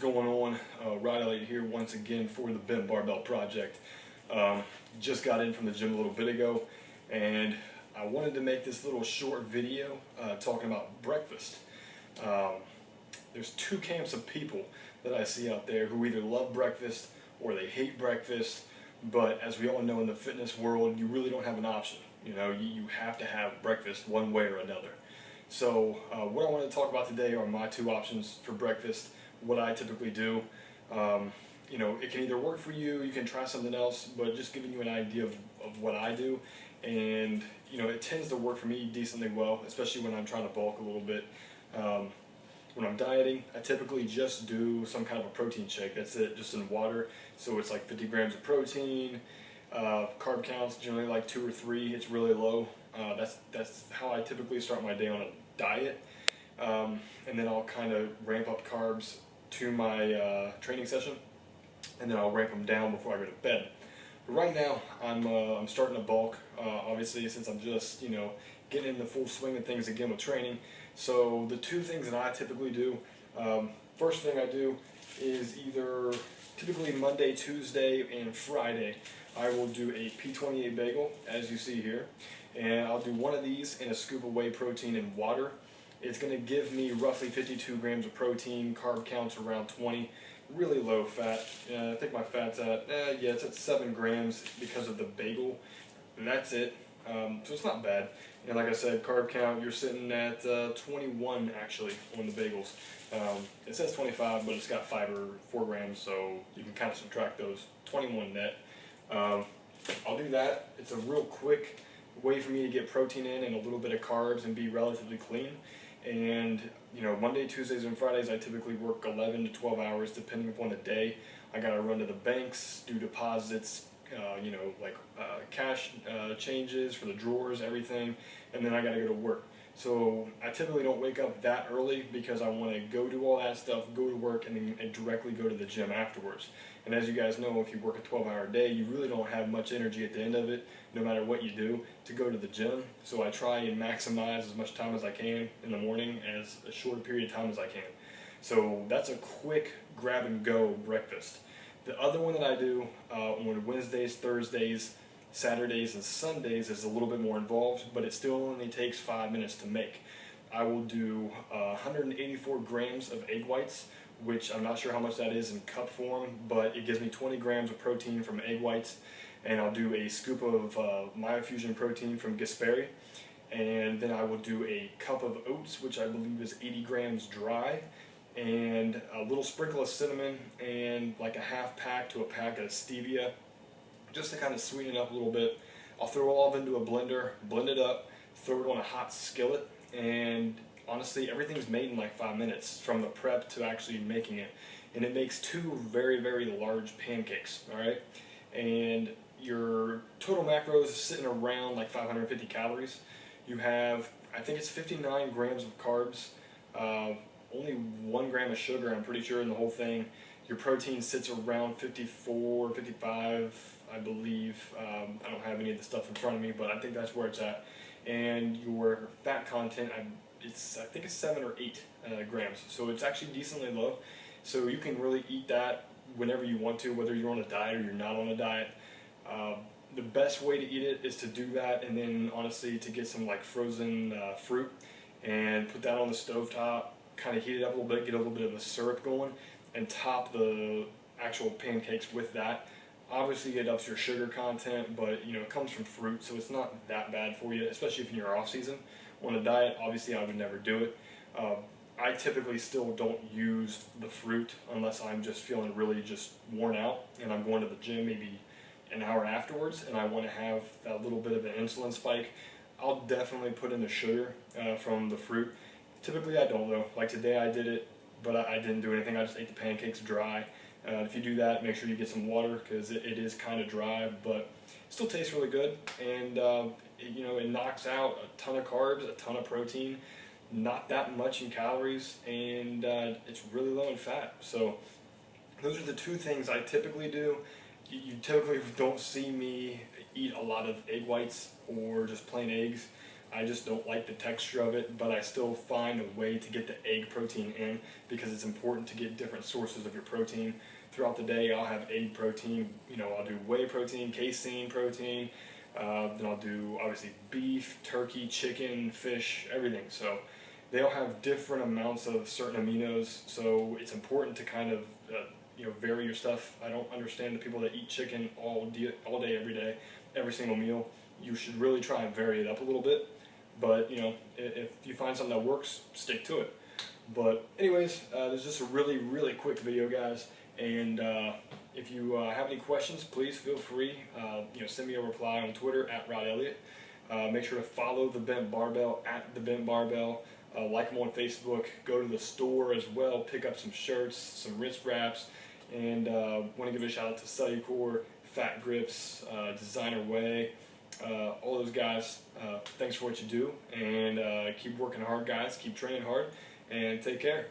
going on? Riley here once again for the BentBarbell Project. Just got in from the gym a little bit ago, and I wanted to make this little short video talking about breakfast. There's two camps of people that I see out there who either love breakfast or they hate breakfast, but as we all know in the fitness world, you really don't have an option. You know, you have to have breakfast one way or another. So what I want to talk about today are my two options for breakfast, what I typically do. You know, it can either work for you, you can try something else, but just giving you an idea of what I do. And, you know, it tends to work for me decently well, especially when I'm trying to bulk a little bit. When I'm dieting, I typically just do some kind of a protein shake. That's it, just in water. So it's like 50 grams of protein. Carb counts generally like 2 or 3. It's really low. That's how I typically start my day on a diet. And then I'll kind of ramp up carbs to my training session, and then I'll ramp them down before I go to bed. But right now, I'm starting to bulk. Obviously, since I'm just getting in the full swing of things again with training. So the two things that I typically do, first thing I do is either typically Monday, Tuesday, and Friday, I will do a P28 bagel, as you see here, and I'll do one of these in a scoop of whey protein and water. It's going to give me roughly 52 grams of protein, carb counts around 20, really low fat. I think my fat's at, it's at 7 grams because of the bagel, and that's it. So it's not bad. And like I said, carb count, you're sitting at 21 actually on the bagels. It says 25, but it's got fiber, 4 grams, so you can kind of subtract those, 21 net. I'll do that. It's a real quick way for me to get protein in and a little bit of carbs and be relatively clean. And Monday, Tuesdays, and Fridays I typically work 11 to 12 hours depending upon the day. I gotta run to the banks, do deposits, cash changes for the drawers, everything, and then I gotta go to work. So I typically don't wake up that early because I want to go do all that stuff, go to work, and then directly go to the gym afterwards. And as you guys know, if you work a 12-hour day, you really don't have much energy at the end of it, no matter what you do, to go to the gym. So I try and maximize as much time as I can in the morning as a short period of time as I can. So that's a quick grab-and-go breakfast. The other one that I do on Wednesdays, Thursdays, Saturdays, and Sundays is a little bit more involved, but it still only takes 5 minutes to make. I will do 184 grams of egg whites, which I'm not sure how much that is in cup form, but it gives me 20 grams of protein from egg whites. And I'll do a scoop of myofusion protein from Gasperi, and then I will do a cup of oats, which I believe is 80 grams dry, and a little sprinkle of cinnamon, and like a half pack to a pack of stevia, just to kind of sweeten it up a little bit. I'll throw it all into a blender, blend it up, throw it on a hot skillet, and honestly, everything's made in like 5 minutes from the prep to actually making it. And it makes 2 very, very large pancakes, all right? And your total macros is sitting around like 550 calories. You have, I think it's 59 grams of carbs, only 1 gram of sugar, I'm pretty sure, in the whole thing. Your protein sits around 54, 55, I believe. I don't have any of the stuff in front of me, but I think that's where it's at. And your fat content, I think it's 7 or 8 grams. So it's actually decently low. So you can really eat that whenever you want to, whether you're on a diet or you're not on a diet. The best way to eat it is to do that, and then honestly to get some like frozen fruit and put that on the stovetop, kind of heat it up a little bit, get a little bit of the syrup going, and top the actual pancakes with that. Obviously it ups your sugar content, but it comes from fruit, so it's not that bad for you, especially if you're in your off season. On a diet, obviously I would never do it. I typically still don't use the fruit unless I'm just feeling really just worn out and I'm going to the gym maybe an hour afterwards and I want to have that little bit of an insulin spike. I'll definitely put in the sugar from the fruit. Typically I don't though. Like today I did it, but I didn't do anything. I just ate the pancakes dry. If you do that, make sure you get some water because it is kind of dry, but it still tastes really good. And it knocks out a ton of carbs, a ton of protein, not that much in calories, and it's really low in fat. So those are the two things I typically do. You typically don't see me eat a lot of egg whites or just plain eggs. I just don't like the texture of it, but I still find a way to get the egg protein in because it's important to get different sources of your protein. Throughout the day, I'll have egg protein, I'll do whey protein, casein protein, then I'll do obviously beef, turkey, chicken, fish, everything. So they all have different amounts of certain aminos, so it's important to kind of vary your stuff. I don't understand the people that eat chicken all day, every day, every single meal. You should really try and vary it up a little bit. But if you find something that works, stick to it. But anyways, this is just a really quick video, guys. And if you have any questions, please feel free. Send me a reply on Twitter at Rod Elliott. Make sure to follow the Bent Barbell at the Bent Barbell. Like them on Facebook. Go to the store as well. Pick up some shirts, some wrist wraps, and want to give a shout out to Cellucor, Fat Grips, Designer Way. All those guys, thanks for what you do, and keep working hard, guys. Keep training hard, and take care.